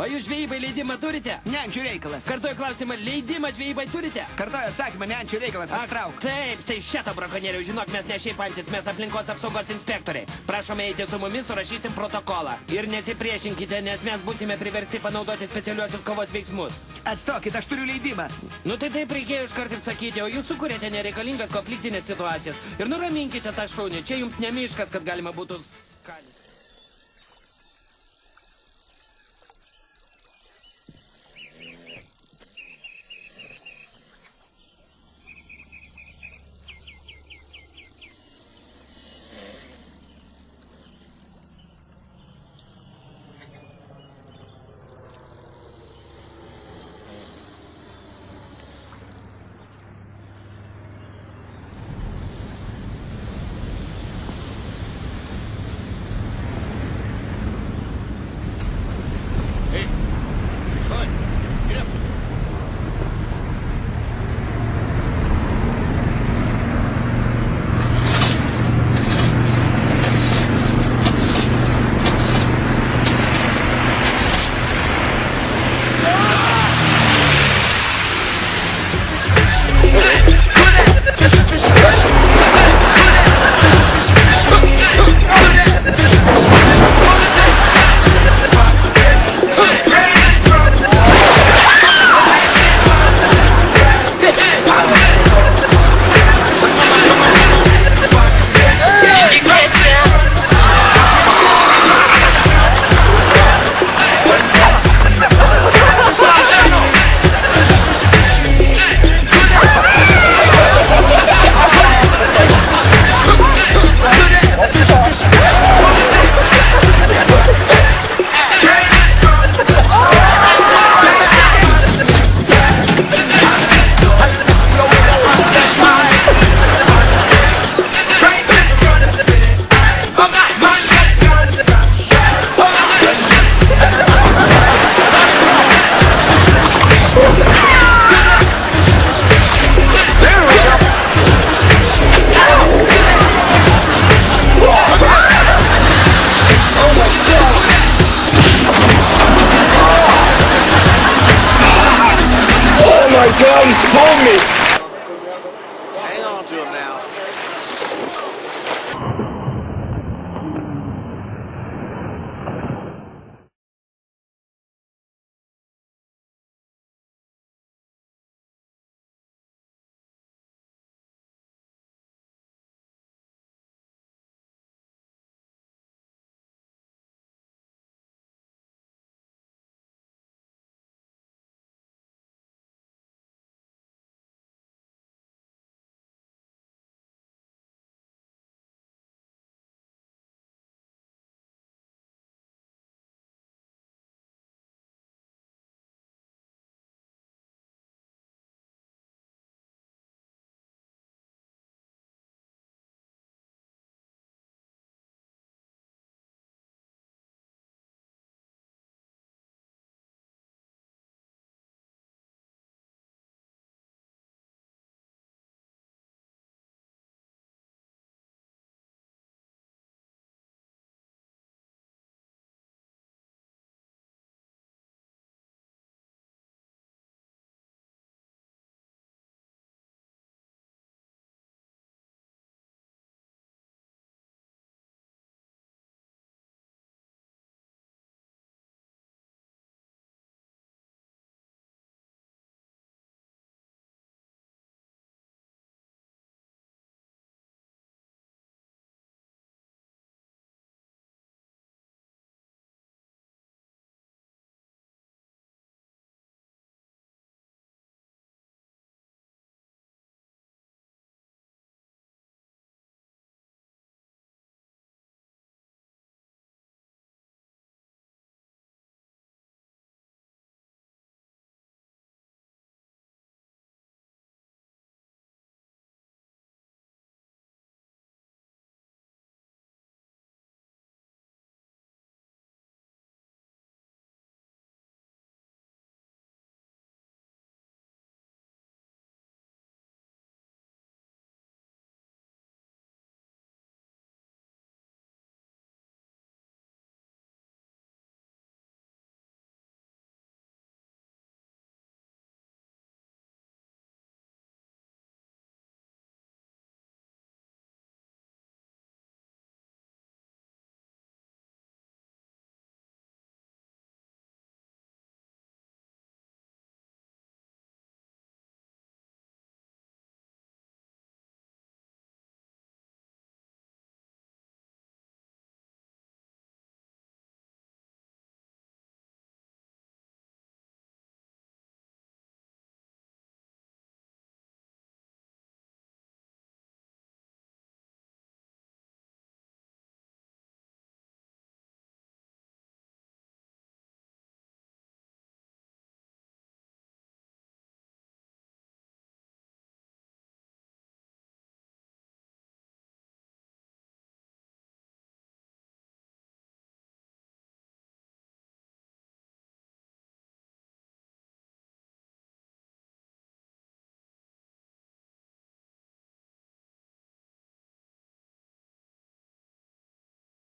O jūs žvejybai leidimą turite? Neančių reikalas. Kartuoju klausimą, leidimą žvejybai turite? Kartuoju atsakymą, neančių reikalas. Pastrauk. Taip, tai šitą brakonierių, žinok, mes ne šiaip antis, mes aplinkos apsaugos inspektoriai. Prašome eiti su mumis, surašysim protokolą. Ir nesipriešinkite, nes mes būsime priversti panaudoti specialiuosius kovos veiksmus. Atstokit, aš turiu leidimą. Nu tai taip reikėjo iškart ir sakyti, o jūs sukūrėte nereikalingas konfliktinės situacijas. Ir nuraminkite tą šunį, čia jums ne miškas, kad galima būtų skalyti. God, he's pulled me!